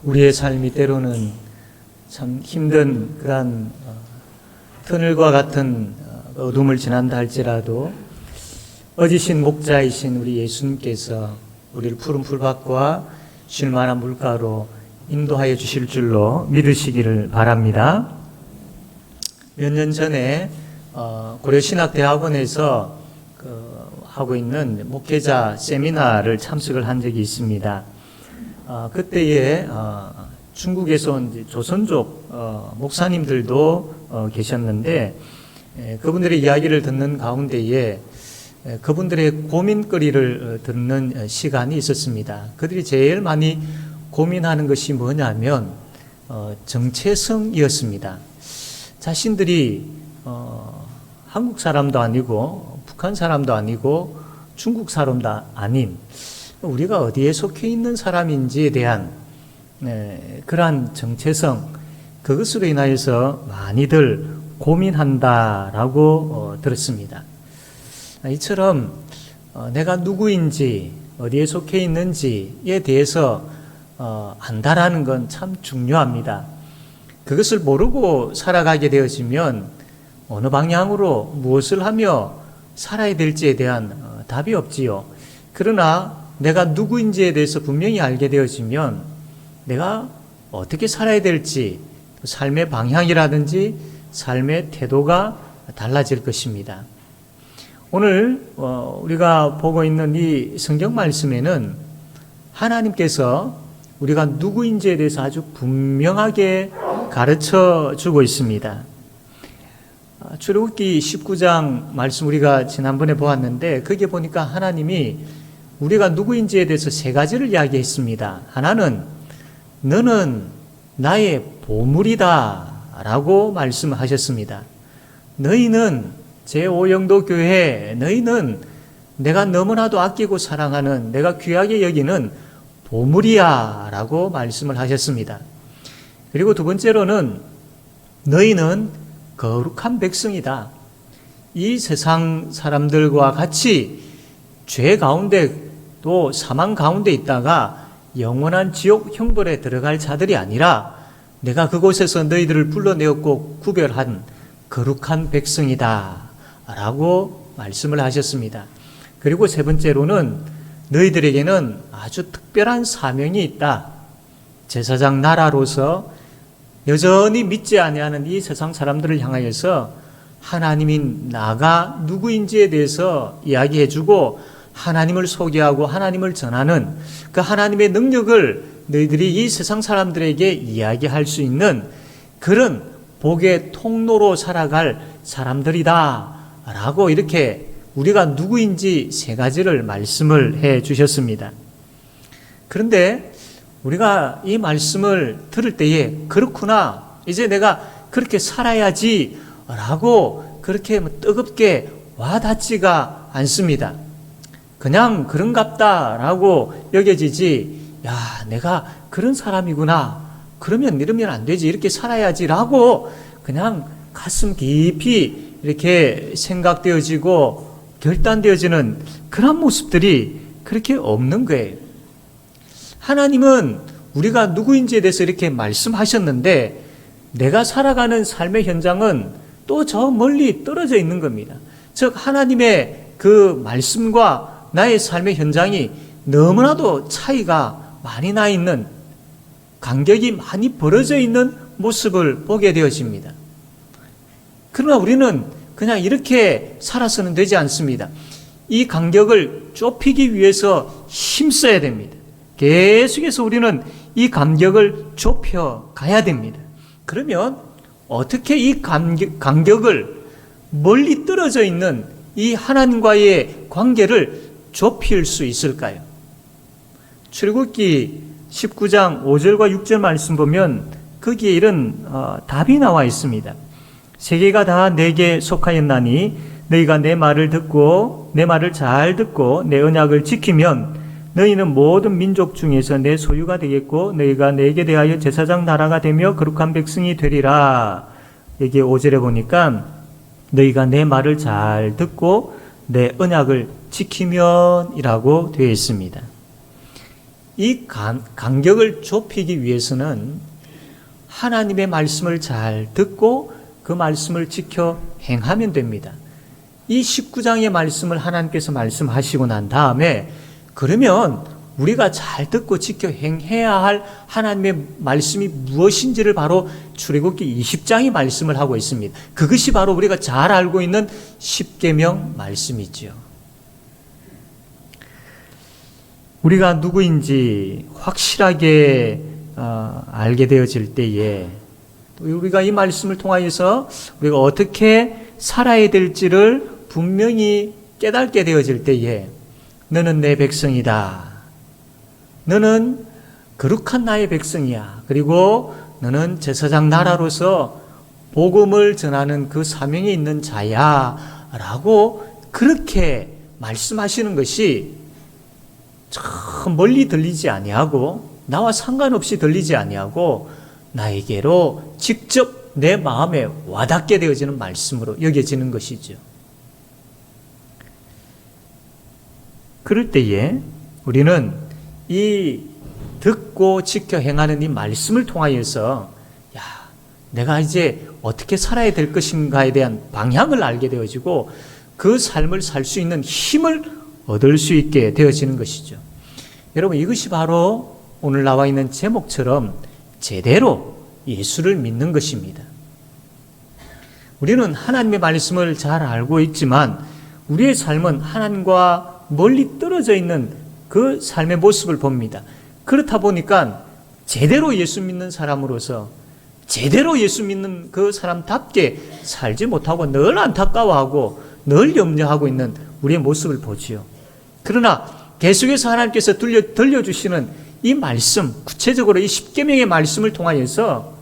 우리의 삶이 때로는 참 힘든 그러한 터널과 같은 어둠을 지난다 할지라도 어지신 목자이신 우리 예수님께서 우리를 푸른 풀밭과 쉴만한 물가로 인도하여 주실 줄로 믿으시기를 바랍니다. 몇 년 전에 고려신학대학원에서 하고 있는 목회자 세미나를 참석을 한 적이 있습니다. 그때에 중국에서 온 조선족 목사님들도 계셨는데 그분들의 이야기를 듣는 가운데에 그분들의 고민거리를 듣는 시간이 있었습니다. 그들이 제일 많이 고민하는 것이 뭐냐면 정체성이었습니다. 자신들이 한국 사람도 아니고 북한 사람도 아니고 중국 사람도 아닌 우리가 어디에 속해 있는 사람인지에 대한 그러한 정체성, 그것으로 인하여서 많이들 고민한다라고 들었습니다. 이처럼 내가 누구인지 어디에 속해 있는지에 대해서 안다라는 건 참 중요합니다. 그것을 모르고 살아가게 되어지면 어느 방향으로 무엇을 하며 살아야 될지에 대한 답이 없지요. 그러나 내가 누구인지에 대해서 분명히 알게 되어지면 내가 어떻게 살아야 될지, 삶의 방향이라든지 삶의 태도가 달라질 것입니다. 오늘 우리가 보고 있는 이 성경 말씀에는 하나님께서 우리가 누구인지에 대해서 아주 분명하게 가르쳐 주고 있습니다. 출애굽기 19장 말씀 우리가 지난번에 보았는데 거기에 보니까 하나님이 우리가 누구인지에 대해서 세 가지를 이야기했습니다. 하나는 너는 나의 보물이다 라고 말씀하셨습니다. 너희는 제5영도 교회, 너희는 내가 너무나도 아끼고 사랑하는, 내가 귀하게 여기는 보물이야 라고 말씀을 하셨습니다. 그리고 두 번째로는 너희는 거룩한 백성이다. 이 세상 사람들과 같이 죄 가운데 또 사망 가운데 있다가 영원한 지옥 형벌에 들어갈 자들이 아니라 내가 그곳에서 너희들을 불러내었고 구별한 거룩한 백성이다 라고 말씀을 하셨습니다. 그리고 세 번째로는 너희들에게는 아주 특별한 사명이 있다. 제사장 나라로서 여전히 믿지 아니하는 이 세상 사람들을 향하여서 하나님인 나가 누구인지에 대해서 이야기해주고 하나님을 소개하고 하나님을 전하는 그 하나님의 능력을 너희들이 이 세상 사람들에게 이야기할 수 있는 그런 복의 통로로 살아갈 사람들이다 라고 이렇게 우리가 누구인지 세 가지를 말씀을 해 주셨습니다. 그런데 우리가 이 말씀을 들을 때에 그렇구나, 이제 내가 그렇게 살아야지 라고 그렇게 뜨겁게 와닿지가 않습니다. 그냥 그런갑다 라고 여겨지지, 야, 내가 그런 사람이구나, 그러면 이러면 안 되지, 이렇게 살아야지 라고 그냥 가슴 깊이 이렇게 생각되어지고 결단되어지는 그런 모습들이 그렇게 없는 거예요. 하나님은 우리가 누구인지에 대해서 이렇게 말씀하셨는데 내가 살아가는 삶의 현장은 또 저 멀리 떨어져 있는 겁니다. 즉 하나님의 그 말씀과 나의 삶의 현장이 너무나도 차이가 많이 나 있는, 간격이 많이 벌어져 있는 모습을 보게 되어집니다. 그러나 우리는 그냥 이렇게 살아서는 되지 않습니다. 이 간격을 좁히기 위해서 힘써야 됩니다. 계속해서 우리는 이 간격을 좁혀 가야 됩니다. 그러면 어떻게 이 간격을 멀리 떨어져 있는 이 하나님과의 관계를 좁힐 수 있을까요? 출애굽기 19장 5절과 6절 말씀 보면 거기에 이런 답이 나와 있습니다. 세계가 다 내게 속하였나니 너희가 내 말을 듣고 내 말을 잘 듣고 내 언약을 지키면 너희는 모든 민족 중에서 내 소유가 되겠고 너희가 내게 대하여 제사장 나라가 되며 거룩한 백성이 되리라. 여기 5절에 보니까 너희가 내 말을 잘 듣고 내 언약을 지키면 이라고 되어 있습니다. 이 간격을 좁히기 위해서는 하나님의 말씀을 잘 듣고 그 말씀을 지켜 행하면 됩니다. 이 19장의 말씀을 하나님께서 말씀하시고 난 다음에 그러면 우리가 잘 듣고 지켜 행해야 할 하나님의 말씀이 무엇인지를 바로 출애굽기 20장이 말씀을 하고 있습니다. 그것이 바로 우리가 잘 알고 있는 십계명 말씀이지요. 우리가 누구인지 확실하게 알게 되어질 때에 우리가 이 말씀을 통하여서 우리가 어떻게 살아야 될지를 분명히 깨닫게 되어질 때에 너는 내 백성이다. 너는 거룩한 나의 백성이야. 그리고 너는 제사장 나라로서 복음을 전하는 그 사명이 있는 자야. 라고 그렇게 말씀하시는 것이 참 멀리 들리지 아니하고 나와 상관없이 들리지 아니하고 나에게로 직접 내 마음에 와닿게 되어지는 말씀으로 여겨지는 것이죠. 그럴 때에 우리는 이 듣고 지켜 행하는 이 말씀을 통하여서 내가 이제 어떻게 살아야 될 것인가에 대한 방향을 알게 되어지고 그 삶을 살 수 있는 힘을 얻을 수 있게 되어지는 것이죠. 여러분, 이것이 바로 오늘 나와 있는 제목처럼 제대로 예수를 믿는 것입니다. 우리는 하나님의 말씀을 잘 알고 있지만 우리의 삶은 하나님과 멀리 떨어져 있는 그 삶의 모습을 봅니다. 그렇다 보니까 제대로 예수 믿는 사람으로서 제대로 예수 믿는 그 사람답게 살지 못하고 늘 안타까워하고 늘 염려하고 있는 우리의 모습을 보지요. 그러나 계속해서 하나님께서 들려주시는 이 말씀, 구체적으로 이 십계명의 말씀을 통하여서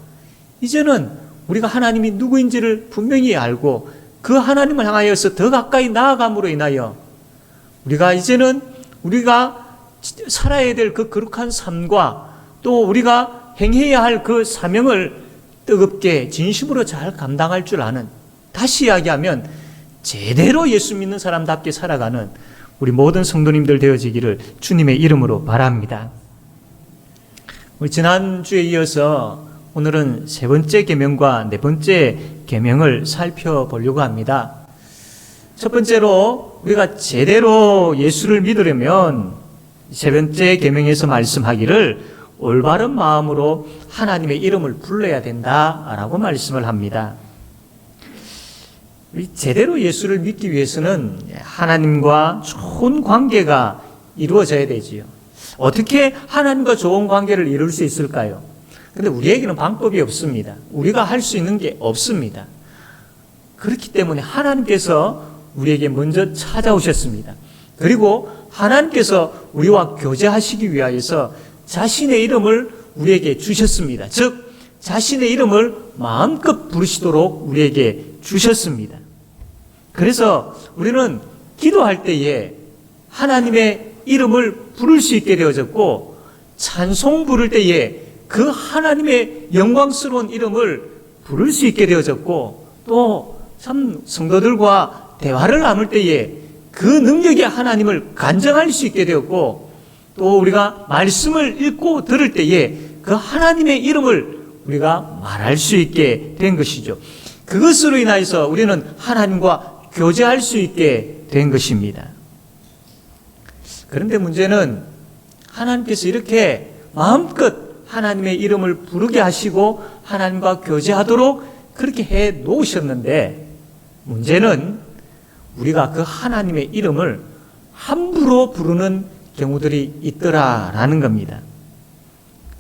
이제는 우리가 하나님이 누구인지를 분명히 알고 그 하나님을 향하여서 더 가까이 나아감으로 인하여 우리가 이제는 우리가 살아야 될 그 거룩한 삶과 또 우리가 행해야 할 그 사명을 뜨겁게 진심으로 잘 감당할 줄 아는, 다시 이야기하면 제대로 예수 믿는 사람답게 살아가는 우리 모든 성도님들 되어지기를 주님의 이름으로 바랍니다. 우리 지난주에 이어서 오늘은 세 번째 계명과 네 번째 계명을 살펴보려고 합니다. 첫 번째로 우리가 제대로 예수를 믿으려면 세 번째 계명에서 말씀하기를 올바른 마음으로 하나님의 이름을 불러야 된다라고 말씀을 합니다. 제대로 예수를 믿기 위해서는 하나님과 좋은 관계가 이루어져야 되지요. 어떻게 하나님과 좋은 관계를 이룰 수 있을까요? 근데 우리에게는 방법이 없습니다. 우리가 할 수 있는 게 없습니다. 그렇기 때문에 하나님께서 우리에게 먼저 찾아오셨습니다. 그리고 하나님께서 우리와 교제하시기 위하여서 자신의 이름을 우리에게 주셨습니다. 즉 자신의 이름을 마음껏 부르시도록 우리에게 주셨습니다. 그래서 우리는 기도할 때에 하나님의 이름을 부를 수 있게 되어졌고, 찬송 부를 때에 그 하나님의 영광스러운 이름을 부를 수 있게 되어졌고, 또 참 성도들과 대화를 나눌 때에 그 능력의 하나님을 간증할 수 있게 되었고, 또 우리가 말씀을 읽고 들을 때에 그 하나님의 이름을 우리가 말할 수 있게 된 것이죠. 그것으로 인하여서 우리는 하나님과 교제할 수 있게 된 것입니다. 그런데 문제는 하나님께서 이렇게 마음껏 하나님의 이름을 부르게 하시고 하나님과 교제하도록 그렇게 해 놓으셨는데, 문제는 우리가 그 하나님의 이름을 함부로 부르는 경우들이 있더라라는 겁니다.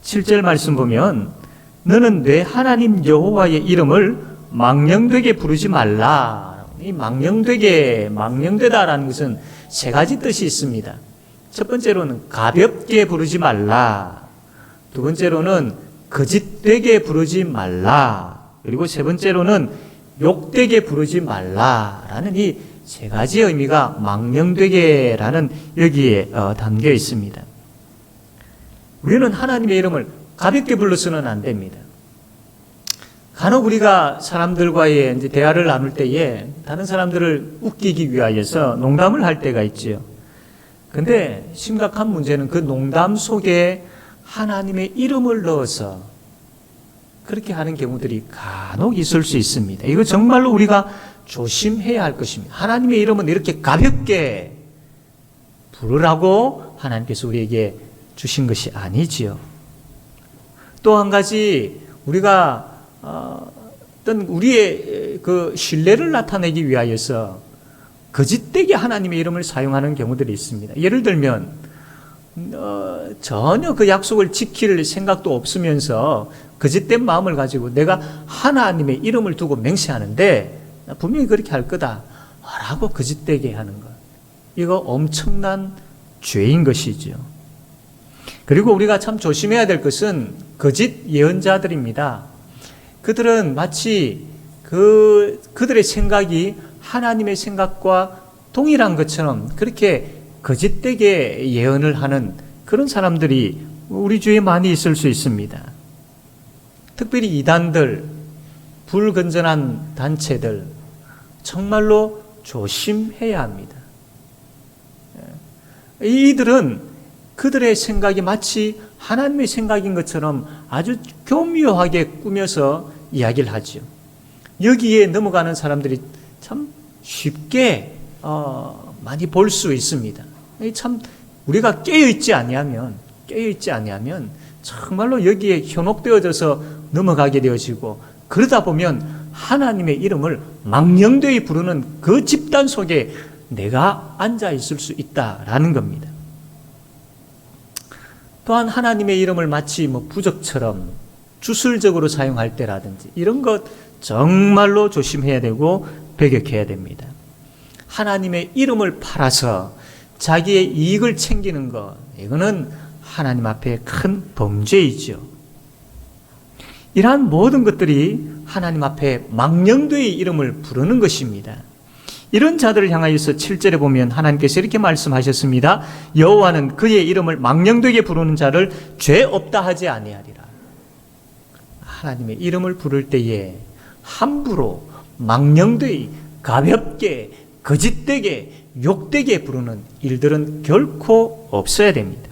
7절 말씀 보면 너는 내 하나님 여호와의 이름을 망령되게 부르지 말라. 이 망령되다라는 것은 세 가지 뜻이 있습니다. 첫 번째로는 가볍게 부르지 말라. 두 번째로는 거짓되게 부르지 말라. 그리고 세 번째로는 욕되게 부르지 말라라는 이 세 가지 의미가 망령되게라는 여기에 담겨 있습니다. 우리는 하나님의 이름을 가볍게 불러서는 안 됩니다. 간혹 우리가 사람들과의 이제 대화를 나눌 때에 다른 사람들을 웃기기 위하여서 농담을 할 때가 있죠. 근데 심각한 문제는 그 농담 속에 하나님의 이름을 넣어서 그렇게 하는 경우들이 간혹 있을 수 있습니다. 이거 정말로 우리가 조심해야 할 것입니다. 하나님의 이름은 이렇게 가볍게 부르라고 하나님께서 우리에게 주신 것이 아니지요. 또 한 가지 우리가 어떤 우리의 그 신뢰를 나타내기 위하여서 거짓되게 하나님의 이름을 사용하는 경우들이 있습니다. 예를 들면 전혀 그 약속을 지킬 생각도 없으면서 거짓된 마음을 가지고 내가 하나님의 이름을 두고 맹세하는데 분명히 그렇게 할 거다 라고 거짓되게 하는 것, 이거 엄청난 죄인 것이죠. 그리고 우리가 참 조심해야 될 것은 거짓 예언자들입니다. 그들은 마치 그들의 생각이 하나님의 생각과 동일한 것처럼 그렇게 거짓되게 예언을 하는 그런 사람들이 우리 주위에 많이 있을 수 있습니다. 특별히 이단들, 불건전한 단체들, 정말로 조심해야 합니다. 이들은 그들의 생각이 마치 하나님의 생각인 것처럼 아주 교묘하게 꾸며서 이야기를 하죠. 여기에 넘어가는 사람들이 참 쉽게 많이 볼 수 있습니다. 참 우리가 깨어있지 아니하면 정말로 여기에 현혹되어져서 넘어가게 되어지고, 그러다 보면 하나님의 이름을 망령되이 부르는 그 집단 속에 내가 앉아 있을 수 있다라는 겁니다. 또한 하나님의 이름을 마치 부적처럼 주술적으로 사용할 때라든지 이런 것 정말로 조심해야 되고 배격해야 됩니다. 하나님의 이름을 팔아서 자기의 이익을 챙기는 것, 이거는 하나님 앞에 큰 범죄이죠. 이러한 모든 것들이 하나님 앞에 망령되이 이름을 부르는 것입니다. 이런 자들을 향하여서 7절에 보면 하나님께서 이렇게 말씀하셨습니다. 여호와는 그의 이름을 망령되게 부르는 자를 죄 없다 하지 아니하리라. 하나님의 이름을 부를 때에 함부로 망령되이 가볍게 거짓되게 욕되게 부르는 일들은 결코 없어야 됩니다.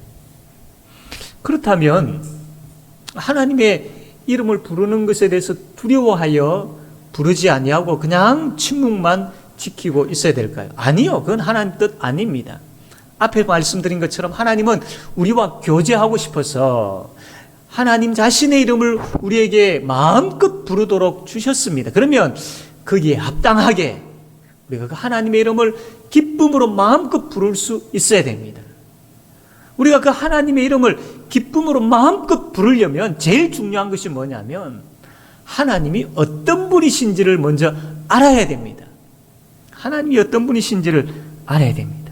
그렇다면 하나님의 이름을 부르는 것에 대해서 두려워하여 부르지 아니하고 그냥 침묵만 지키고 있어야 될까요? 아니요. 그건 하나님 뜻 아닙니다. 앞에 말씀드린 것처럼 하나님은 우리와 교제하고 싶어서 하나님 자신의 이름을 우리에게 마음껏 부르도록 주셨습니다. 그러면 거기에 합당하게 우리가 그 하나님의 이름을 기쁨으로 마음껏 부를 수 있어야 됩니다. 우리가 그 하나님의 이름을 기쁨으로 마음껏 부르려면 제일 중요한 것이 뭐냐면 하나님이 어떤 분이신지를 먼저 알아야 됩니다. 하나님이 어떤 분이신지를 알아야 됩니다.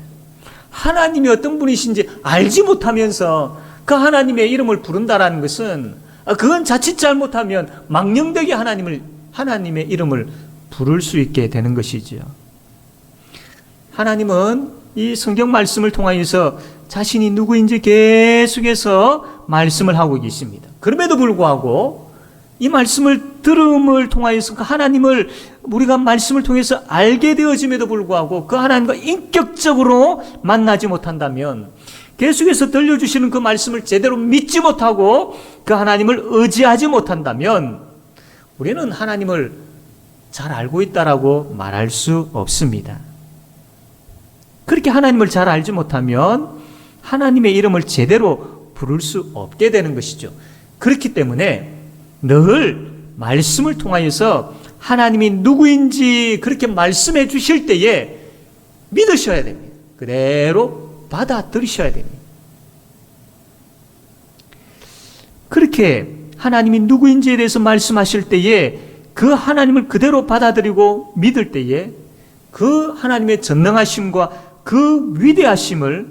하나님이 어떤 분이신지 알지 못하면서 그 하나님의 이름을 부른다라는 것은 그건 자칫 잘못하면 망령되게 하나님의 이름을 부를 수 있게 되는 것이지요. 하나님은 이 성경 말씀을 통하여서 자신이 누구인지 계속해서 말씀을 하고 계십니다. 그럼에도 불구하고 이 말씀을 들음을 통하여서 그 하나님을 우리가 말씀을 통해서 알게 되어짐에도 불구하고 그 하나님과 인격적으로 만나지 못한다면, 계속해서 들려주시는 그 말씀을 제대로 믿지 못하고 그 하나님을 의지하지 못한다면 우리는 하나님을 잘 알고 있다라고 말할 수 없습니다. 그렇게 하나님을 잘 알지 못하면 하나님의 이름을 제대로 부를 수 없게 되는 것이죠. 그렇기 때문에 늘 말씀을 통하여서 하나님이 누구인지 그렇게 말씀해 주실 때에 믿으셔야 됩니다. 그대로 받아들이셔야 됩니다. 그렇게 하나님이 누구인지에 대해서 말씀하실 때에 그 하나님을 그대로 받아들이고 믿을 때에 그 하나님의 전능하심과 그 위대하심을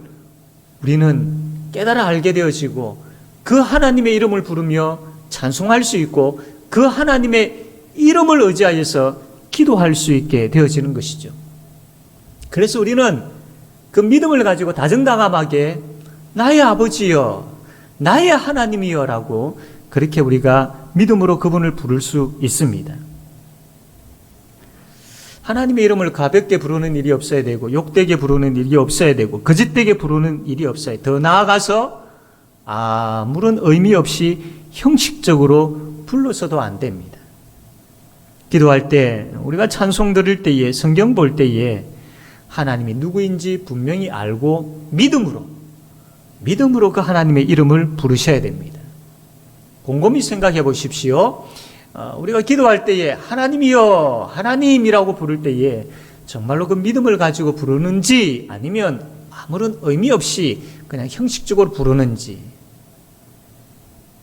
우리는 깨달아 알게 되어지고 그 하나님의 이름을 부르며 찬송할 수 있고 그 하나님의 이름을 의지하여서 기도할 수 있게 되어지는 것이죠. 그래서 우리는 그 믿음을 가지고 다정다감하게 나의 아버지여, 나의 하나님이여 라고 그렇게 우리가 믿음으로 그분을 부를 수 있습니다. 하나님의 이름을 가볍게 부르는 일이 없어야 되고, 욕되게 부르는 일이 없어야 되고, 거짓되게 부르는 일이 없어야 돼. 더 나아가서 아무런 의미 없이 형식적으로 불러서도 안 됩니다. 기도할 때, 우리가 찬송 드릴 때에, 성경 볼 때에 하나님이 누구인지 분명히 알고 믿음으로 그 하나님의 이름을 부르셔야 됩니다. 곰곰이 생각해 보십시오. 우리가 기도할 때에 하나님이여, 하나님이라고 부를 때에 정말로 그 믿음을 가지고 부르는지, 아니면 아무런 의미 없이 그냥 형식적으로 부르는지.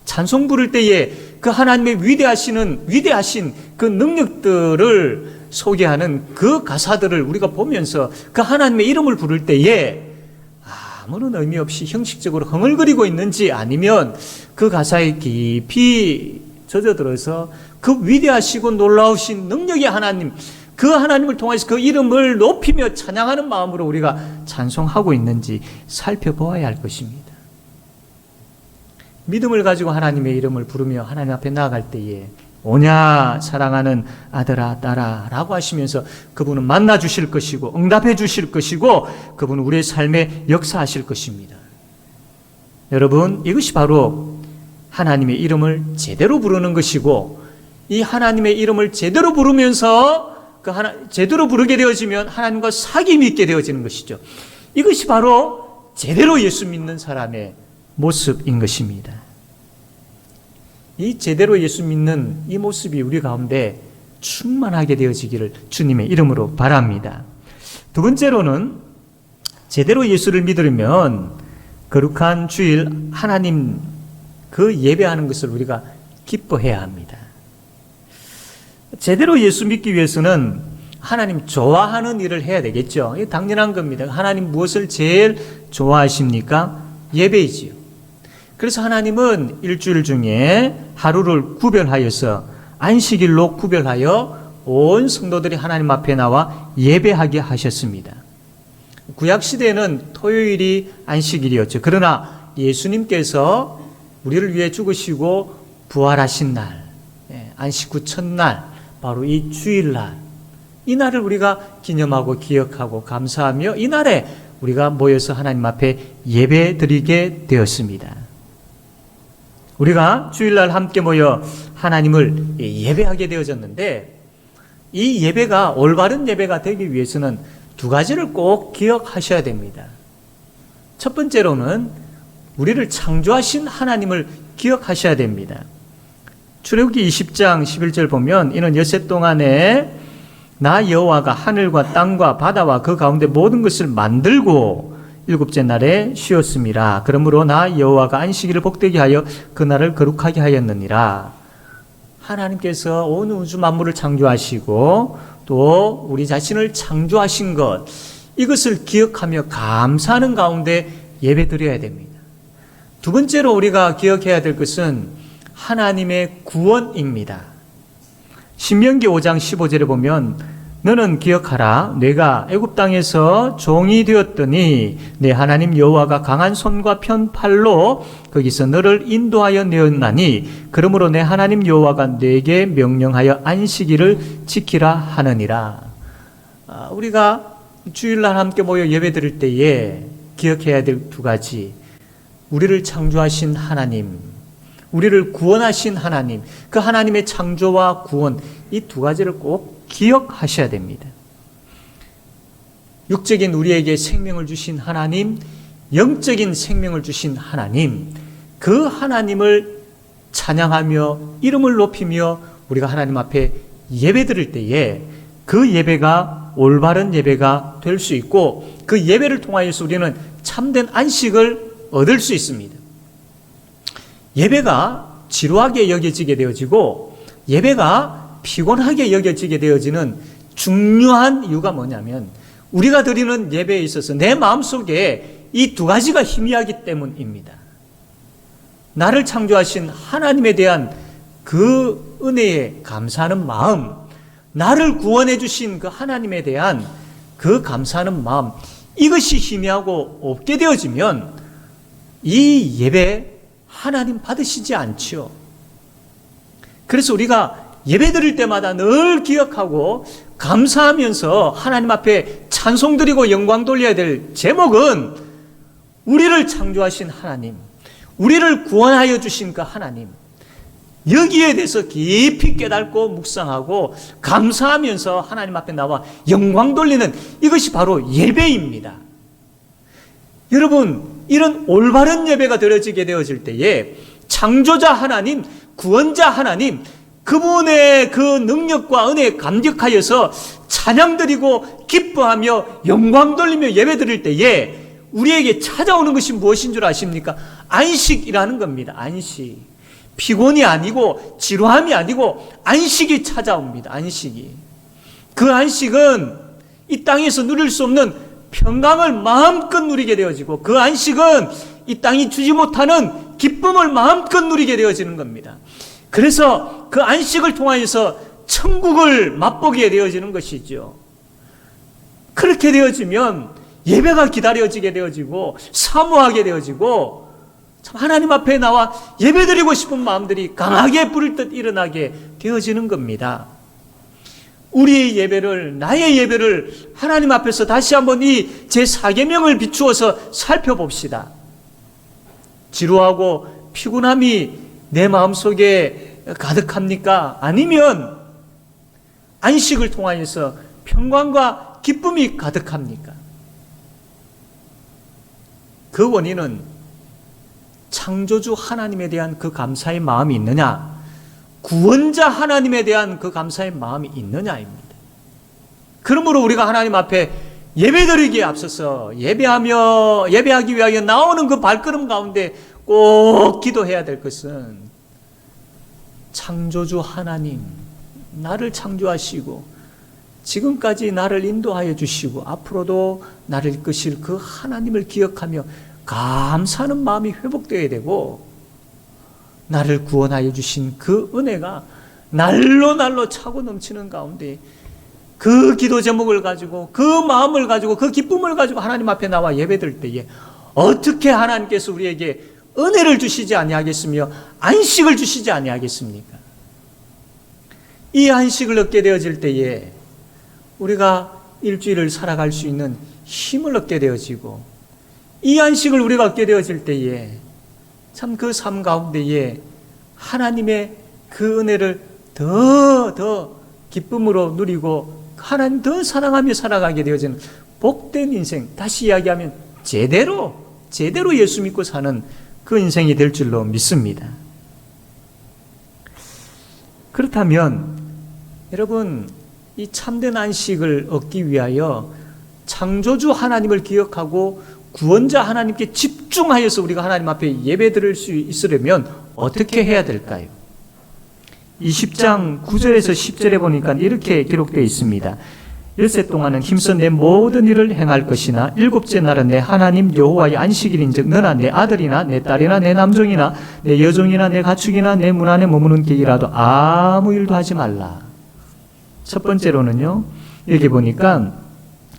찬송 부를 때에 그 하나님의 위대하신 그 능력들을 소개하는 그 가사들을 우리가 보면서 그 하나님의 이름을 부를 때에 아무런 의미 없이 형식적으로 흥얼거리고 있는지, 아니면 그 가사에 깊이 젖어들어서 그 위대하시고 놀라우신 능력의 하나님, 그 하나님을 통해서 그 이름을 높이며 찬양하는 마음으로 우리가 찬송하고 있는지 살펴보아야 할 것입니다. 믿음을 가지고 하나님의 이름을 부르며 하나님 앞에 나아갈 때에 오냐 사랑하는 아들아 딸아 라고 하시면서 그분은 만나 주실 것이고 응답해 주실 것이고 그분은 우리의 삶에 역사하실 것입니다. 여러분, 이것이 바로 하나님의 이름을 제대로 부르는 것이고, 이 하나님의 이름을 제대로 부르면서 제대로 부르게 되어지면 하나님과 사귐이 있게 되어지는 것이죠. 이것이 바로 제대로 예수 믿는 사람의 모습인 것입니다. 이 제대로 예수 믿는 이 모습이 우리 가운데 충만하게 되어지기를 주님의 이름으로 바랍니다. 두 번째로는 제대로 예수를 믿으려면 거룩한 주일 하나님 그 예배하는 것을 우리가 기뻐해야 합니다. 제대로 예수 믿기 위해서는 하나님 좋아하는 일을 해야 되겠죠. 이게 당연한 겁니다. 하나님 무엇을 제일 좋아하십니까? 예배이지요. 그래서 하나님은 일주일 중에 하루를 구별하여서 안식일로 구별하여 온 성도들이 하나님 앞에 나와 예배하게 하셨습니다. 구약시대에는 토요일이 안식일이었죠. 그러나 예수님께서 우리를 위해 죽으시고 부활하신 날, 안식 후 첫날, 바로 이 주일날, 이 날을 우리가 기념하고 기억하고 감사하며 이 날에 우리가 모여서 하나님 앞에 예배 드리게 되었습니다. 우리가 주일날 함께 모여 하나님을 예배하게 되어졌는데, 이 예배가 올바른 예배가 되기 위해서는 두 가지를 꼭 기억하셔야 됩니다. 첫 번째로는 우리를 창조하신 하나님을 기억하셔야 됩니다. 출애굽기 20장 11절 보면 이는 엿새 동안에 나 여호와가 하늘과 땅과 바다와 그 가운데 모든 것을 만들고 일곱째 날에 쉬었습니다. 그러므로 나 여호와가 안식일을 복되게 하여 그날을 거룩하게 하였느니라. 하나님께서 온 우주 만물을 창조하시고 또 우리 자신을 창조하신 것, 이것을 기억하며 감사하는 가운데 예배드려야 됩니다. 두 번째로 우리가 기억해야 될 것은 하나님의 구원입니다. 신명기 5장 15절에 보면 너는 기억하라. 내가 애굽 땅에서 종이 되었더니 내 하나님 여호와가 강한 손과 편 팔로 거기서 너를 인도하여 내었나니 그러므로 내 하나님 여호와가 내게 명령하여 안식일을 지키라 하느니라. 우리가 주일날 함께 모여 예배드릴 때에 기억해야 될 두 가지, 우리를 창조하신 하나님, 우리를 구원하신 하나님, 그 하나님의 창조와 구원, 이 두 가지를 꼭 기억하셔야 됩니다. 육적인 우리에게 생명을 주신 하나님, 영적인 생명을 주신 하나님, 그 하나님을 찬양하며 이름을 높이며 우리가 하나님 앞에 예배드릴 때에 그 예배가 올바른 예배가 될 수 있고, 그 예배를 통하여서 우리는 참된 안식을 얻을 수 있습니다. 예배가 지루하게 여겨지게 되어지고 예배가 피곤하게 여겨지게 되어지는 중요한 이유가 뭐냐면, 우리가 드리는 예배에 있어서 내 마음속에 이 두 가지가 희미하기 때문입니다. 나를 창조하신 하나님에 대한 그 은혜에 감사하는 마음, 나를 구원해 주신 그 하나님에 대한 그 감사하는 마음, 이것이 희미하고 없게 되어지면 이 예배 하나님 받으시지 않지요. 그래서 우리가 예배 드릴 때마다 늘 기억하고 감사하면서 하나님 앞에 찬송 드리고 영광 돌려야 될 제목은 우리를 창조하신 하나님, 우리를 구원하여 주신 그 하나님, 여기에 대해서 깊이 깨닫고 묵상하고 감사하면서 하나님 앞에 나와 영광 돌리는 이것이 바로 예배입니다. 여러분, 이런 올바른 예배가 드려지게 되어질 때에 창조자 하나님, 구원자 하나님, 그분의 그 능력과 은혜에 감격하여서 찬양 드리고 기뻐하며 영광 돌리며 예배 드릴 때에 우리에게 찾아오는 것이 무엇인 줄 아십니까? 안식이라는 겁니다. 안식. 피곤이 아니고 지루함이 아니고 안식이 찾아옵니다. 안식이. 그 안식은 이 땅에서 누릴 수 없는 평강을 마음껏 누리게 되어지고, 그 안식은 이 땅이 주지 못하는 기쁨을 마음껏 누리게 되어지는 겁니다. 그래서 그 안식을 통하여서 천국을 맛보게 되어지는 것이죠. 그렇게 되어지면 예배가 기다려지게 되어지고 사모하게 되어지고 참 하나님 앞에 나와 예배드리고 싶은 마음들이 강하게 부를 듯 일어나게 되어지는 겁니다. 우리의 예배를, 나의 예배를 하나님 앞에서 다시 한번 이 제4계명을 비추어서 살펴봅시다. 지루하고 피곤함이 내 마음속에 가득합니까? 아니면 안식을 통하여서 평강과 기쁨이 가득합니까? 그 원인은 창조주 하나님에 대한 그 감사의 마음이 있느냐, 구원자 하나님에 대한 그 감사의 마음이 있느냐입니다. 그러므로 우리가 하나님 앞에 예배드리기에 앞서서 예배하기 위하여 나오는 그 발걸음 가운데 꼭 기도해야 될 것은 창조주 하나님, 나를 창조하시고 지금까지 나를 인도하여 주시고 앞으로도 나를 이끄실 그 하나님을 기억하며 감사하는 마음이 회복되어야 되고, 나를 구원하여 주신 그 은혜가 날로 차고 넘치는 가운데 그 기도 제목을 가지고, 그 마음을 가지고, 그 기쁨을 가지고 하나님 앞에 나와 예배드릴 때에 어떻게 하나님께서 우리에게 은혜를 주시지 아니하겠으며 안식을 주시지 아니하겠습니까? 이 안식을 얻게 되어질 때에 우리가 일주일을 살아갈 수 있는 힘을 얻게 되어지고, 이 안식을 우리가 얻게 되어질 때에 참 그 삶 가운데에 하나님의 그 은혜를 더 기쁨으로 누리고 하나님 더 사랑하며 살아가게 되어지는 복된 인생, 다시 이야기하면 제대로 예수 믿고 사는 그 인생이 될 줄로 믿습니다. 그렇다면 여러분, 이 참된 안식을 얻기 위하여 창조주 하나님을 기억하고 구원자 하나님께 집중하여서 우리가 하나님 앞에 예배드릴 수 있으려면 어떻게 해야 될까요? 20장 9절에서 10절에 보니까 이렇게 기록되어 있습니다. 일세 동안은 힘써 내 모든 일을 행할 것이나 일곱째 날은 내 하나님 여호와의 안식일인즉 너나 내 아들이나 내 딸이나 내 남종이나 내 여종이나 내 가축이나 내 문 안에 머무는 개이라도 아무 일도 하지 말라. 첫 번째로는요, 여기 보니까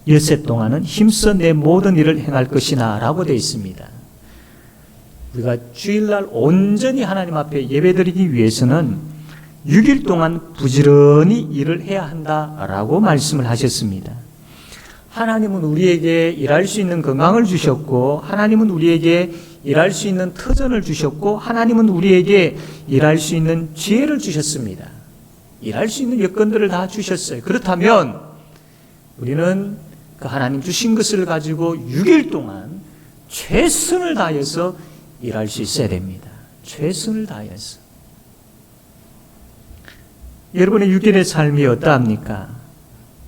일세 동안은 힘써 내 모든 일을 행할 것이나 라고 되어 있습니다. 우리가 주일날 온전히 하나님 앞에 예배드리기 위해서는 6일 동안 부지런히 일을 해야 한다라고 말씀을 하셨습니다. 하나님은 우리에게 일할 수 있는 건강을 주셨고, 하나님은 우리에게 일할 수 있는 터전을 주셨고, 하나님은 우리에게 일할 수 있는 지혜를 주셨습니다. 일할 수 있는 여건들을 다 주셨어요. 그렇다면 우리는 그 하나님 주신 것을 가지고 6일 동안 최선을 다해서 일할 수 있어야 됩니다. 최선을 다해서. 여러분의 6일의 삶이 어떠합니까?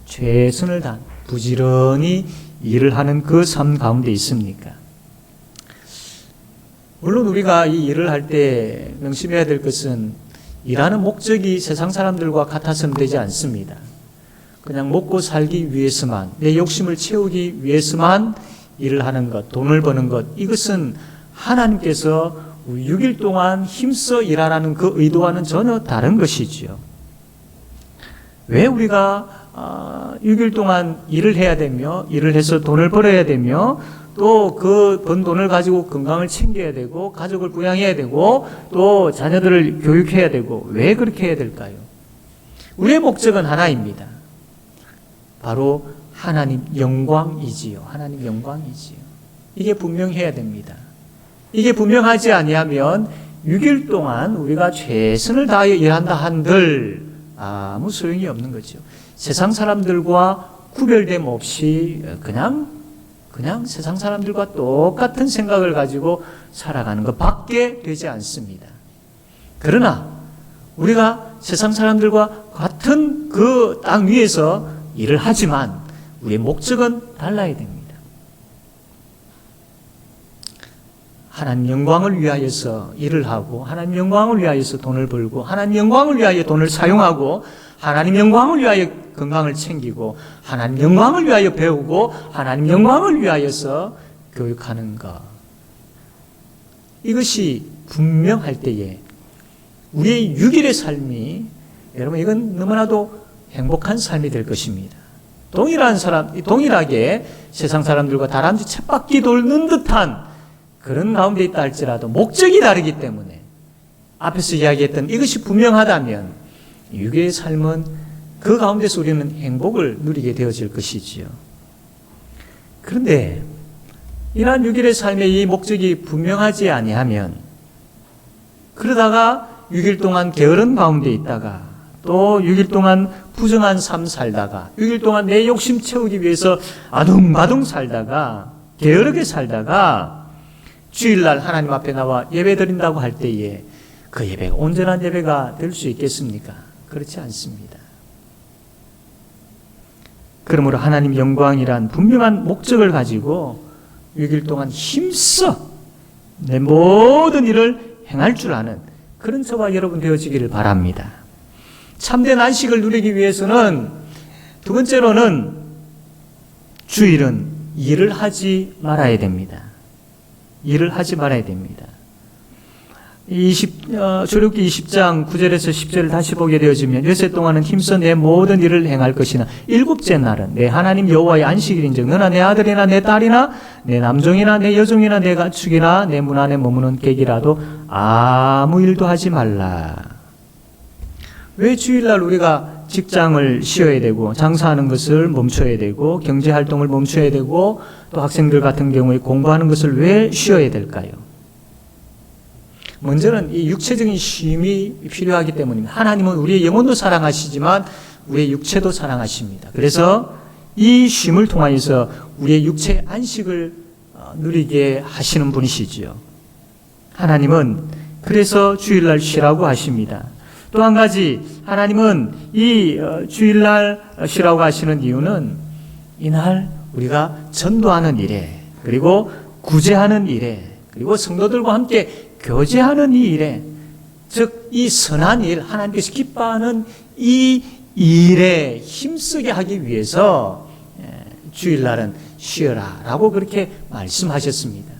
최선을 다한 부지런히 일을 하는 그 삶 가운데 있습니까? 물론 우리가 이 일을 할 때 명심해야 될 것은 일하는 목적이 세상 사람들과 같아서는 되지 않습니다. 그냥 먹고 살기 위해서만, 내 욕심을 채우기 위해서만 일을 하는 것, 돈을 버는 것, 이것은 하나님께서 6일 동안 힘써 일하라는 그 의도와는 전혀 다른 것이지요. 왜 우리가 6일 동안 일을 해야 되며, 일을 해서 돈을 벌어야 되며, 또 그 번 돈을 가지고 건강을 챙겨야 되고, 가족을 부양해야 되고, 또 자녀들을 교육해야 되고, 왜 그렇게 해야 될까요? 우리의 목적은 하나입니다. 바로 하나님 영광이지요. 하나님 영광이지요. 이게 분명해야 됩니다. 이게 분명하지 아니하면 6일 동안 우리가 최선을 다하여 일한다 한들 아무 소용이 없는 거죠. 세상 사람들과 구별됨 없이 그냥 세상 사람들과 똑같은 생각을 가지고 살아가는 것밖에 되지 않습니다. 그러나 우리가 세상 사람들과 같은 그 땅 위에서 일을 하지만 우리의 목적은 달라야 됩니다. 하나님 영광을 위하여서 일을 하고 하나님 영광을 위하여서 돈을 벌고 하나님 영광을 위하여 돈을 사용하고 하나님 영광을 위하여 건강을 챙기고 하나님 영광을 위하여 배우고 하나님 영광을 위하여서 교육하는 것, 이것이 분명할 때에 우리의 6일의 삶이, 여러분, 이건 너무나도 행복한 삶이 될 것입니다. 동일하게 세상 사람들과 다람쥐 쳇바퀴 돌는 듯한 그런 가운데 있다 할지라도 목적이 다르기 때문에 앞에서 이야기했던 이것이 분명하다면 6일의 삶은 그 가운데서 우리는 행복을 누리게 되어질 것이지요. 그런데 이러한 6일의 삶의 이 목적이 분명하지 아니하면, 그러다가 6일 동안 게으른 가운데 있다가 또 6일 동안 부정한 삶 살다가 6일 동안 내 욕심 채우기 위해서 아둥바둥 살다가 게으르게 살다가 주일날 하나님 앞에 나와 예배 드린다고 할 때에 그 예배가 온전한 예배가 될 수 있겠습니까? 그렇지 않습니다. 그러므로 하나님 영광이란 분명한 목적을 가지고 6일 동안 힘써 내 모든 일을 행할 줄 아는 그런 저와 여러분 되어지기를 바랍니다. 참된 안식을 누리기 위해서는 두 번째로는 주일은 일을 하지 말아야 됩니다. 일을 하지 말아야 됩니다. 출애굽기 20장 9절에서 10절을 다시 보게 되어지면 엿새 동안은 힘써 내 모든 일을 행할 것이나 일곱째 날은 내 하나님 여호와의 안식일인즉 너나 내 아들이나 내 딸이나 내 남종이나 내 여종이나 내 가축이나 내 문 안에 머무는 객이라도 아무 일도 하지 말라. 왜 주일날 우리가 직장을 쉬어야 되고 장사하는 것을 멈춰야 되고 경제활동을 멈춰야 되고 또 학생들 같은 경우에 공부하는 것을 왜 쉬어야 될까요? 먼저는 이 육체적인 쉼이 필요하기 때문입니다. 하나님은 우리의 영혼도 사랑하시지만 우리의 육체도 사랑하십니다. 그래서 이 쉼을 통하여서 우리의 육체의 안식을 누리게 하시는 분이시지요. 하나님은 그래서 주일날 쉬라고 하십니다. 또 한 가지, 하나님은 이 주일날 쉬라고 하시는 이유는 이날 우리가 전도하는 일에, 그리고 구제하는 일에, 그리고 성도들과 함께 교제하는 이 일에, 즉 이 선한 일, 하나님께서 기뻐하는 이 일에 힘쓰게 하기 위해서 주일날은 쉬어라 라고 그렇게 말씀하셨습니다.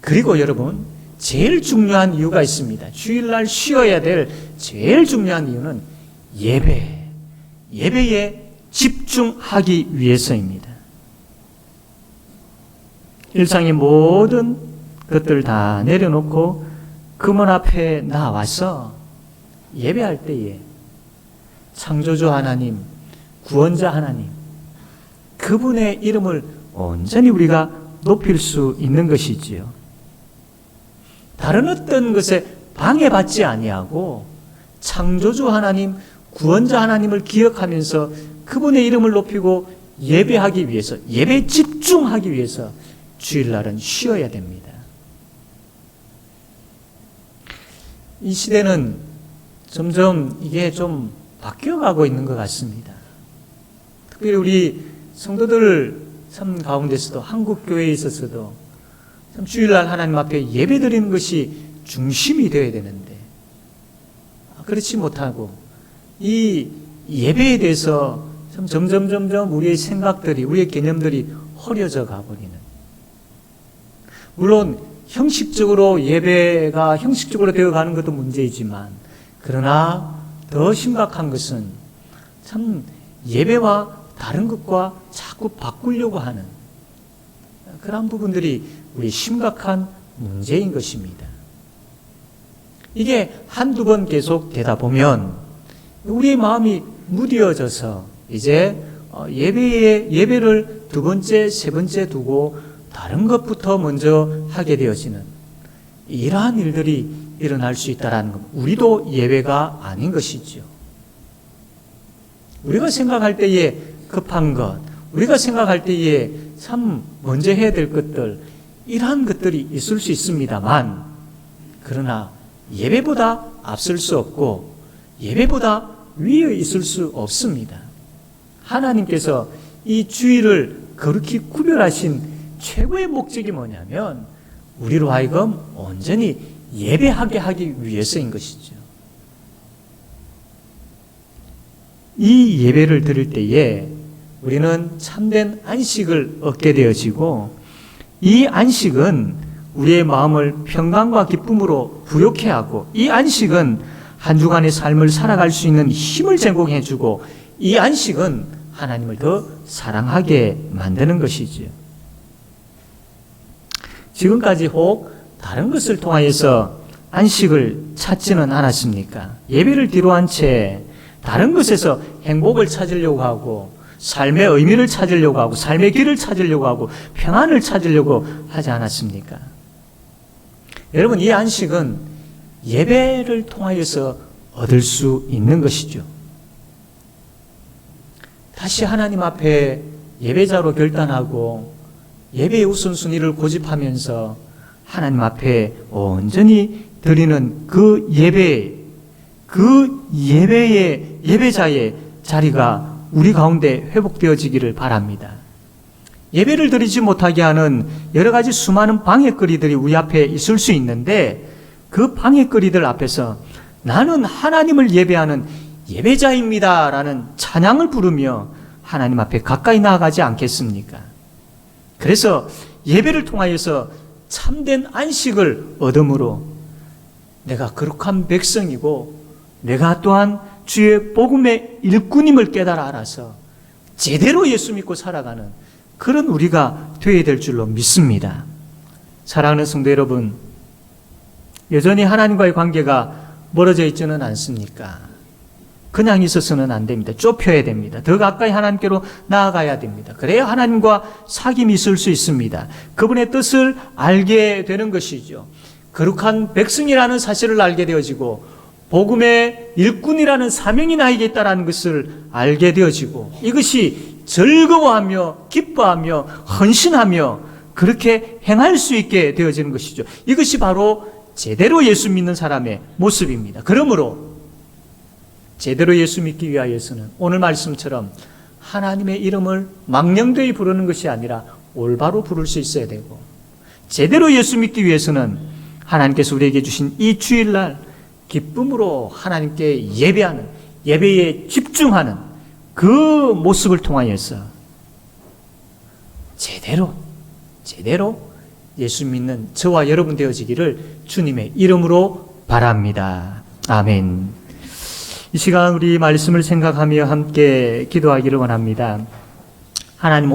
그리고 여러분, 제일 중요한 이유가 있습니다. 주일날 쉬어야 될 제일 중요한 이유는 예배에 집중하기 위해서입니다. 일상의 모든 것들 다 내려놓고 그분 앞에 나와서 예배할 때에 창조주 하나님, 구원자 하나님, 그분의 이름을 온전히 우리가 높일 수 있는 것이지요. 다른 어떤 것에 방해받지 아니하고 창조주 하나님, 구원자 하나님을 기억하면서 그분의 이름을 높이고 예배하기 위해서, 예배에 집중하기 위해서 주일날은 쉬어야 됩니다. 이 시대는 점점 이게 좀 바뀌어가고 있는 것 같습니다. 특별히 우리 성도들 삶 가운데서도, 한국교회에 있어서도 참 주일날 하나님 앞에 예배 드리는 것이 중심이 되어야 되는데 그렇지 못하고 이 예배에 대해서 참 점점 우리의 생각들이, 우리의 개념들이 흐려져 가버리는, 물론 형식적으로 예배가 형식적으로 되어가는 것도 문제이지만, 그러나 더 심각한 것은 참 예배와 다른 것과 자꾸 바꾸려고 하는 그런 부분들이 우리 심각한 문제인 것입니다. 이게 한두 번 계속 되다 보면 우리의 마음이 무뎌져서 이제 예배를 두 번째, 세 번째 두고 다른 것부터 먼저 하게 되어지는 이러한 일들이 일어날 수 있다는 것. 우리도 예배가 아닌 것이죠. 우리가 생각할 때에 급한 것, 우리가 생각할 때에 참 먼저 해야 될 것들, 이러한 것들이 있을 수 있습니다만, 그러나 예배보다 앞설 수 없고 예배보다 위에 있을 수 없습니다. 하나님께서 이 주일을 거룩히 구별하신 최고의 목적이 뭐냐면 우리로 하여금 온전히 예배하게 하기 위해서인 것이죠. 이 예배를 드릴 때에 우리는 참된 안식을 얻게 되어지고, 이 안식은 우리의 마음을 평강과 기쁨으로 부욕해 하고, 이 안식은 한 주간의 삶을 살아갈 수 있는 힘을 제공해 주고, 이 안식은 하나님을 더 사랑하게 만드는 것이죠. 지금까지 혹 다른 것을 통하여서 안식을 찾지는 않았습니까? 예배를 뒤로한 채 다른 것에서 행복을 찾으려고 하고, 삶의 의미를 찾으려고 하고, 삶의 길을 찾으려고 하고, 평안을 찾으려고 하지 않았습니까? 여러분, 이 안식은 예배를 통하여서 얻을 수 있는 것이죠. 다시 하나님 앞에 예배자로 결단하고 예배의 우선순위를 고집하면서 하나님 앞에 온전히 드리는 그 예배의 예배자의 자리가 우리 가운데 회복되어지기를 바랍니다. 예배를 드리지 못하게 하는 여러 가지 수많은 방해거리들이 우리 앞에 있을 수 있는데, 그 방해거리들 앞에서 나는 하나님을 예배하는 예배자입니다 라는 찬양을 부르며 하나님 앞에 가까이 나아가지 않겠습니까? 그래서 예배를 통하여서 참된 안식을 얻음으로 내가 거룩한 백성이고 내가 또한 주의 복음의 일꾼임을 깨달아 알아서 제대로 예수 믿고 살아가는 그런 우리가 되어야 될 줄로 믿습니다. 사랑하는 성도 여러분, 여전히 하나님과의 관계가 멀어져 있지는 않습니까? 그냥 있어서는 안 됩니다. 좁혀야 됩니다. 더 가까이 하나님께로 나아가야 됩니다. 그래야 하나님과 사귐이 있을 수 있습니다. 그분의 뜻을 알게 되는 것이죠. 거룩한 백성이라는 사실을 알게 되어지고 복음의 일꾼이라는 사명이 나에게 있다는 것을 알게 되어지고, 이것이 즐거워하며 기뻐하며 헌신하며 그렇게 행할 수 있게 되어지는 것이죠. 이것이 바로 제대로 예수 믿는 사람의 모습입니다. 그러므로 제대로 예수 믿기 위하여서는 오늘 말씀처럼 하나님의 이름을 망령되이 부르는 것이 아니라 올바로 부를 수 있어야 되고, 제대로 예수 믿기 위해서는 하나님께서 우리에게 주신 이 주일날 기쁨으로 하나님께 예배하는, 예배에 집중하는 그 모습을 통하여서 제대로 예수 믿는 저와 여러분 되어지기를 주님의 이름으로 바랍니다. 아멘. 이 시간 우리 말씀을 생각하며 함께 기도하기를 원합니다. 하나님,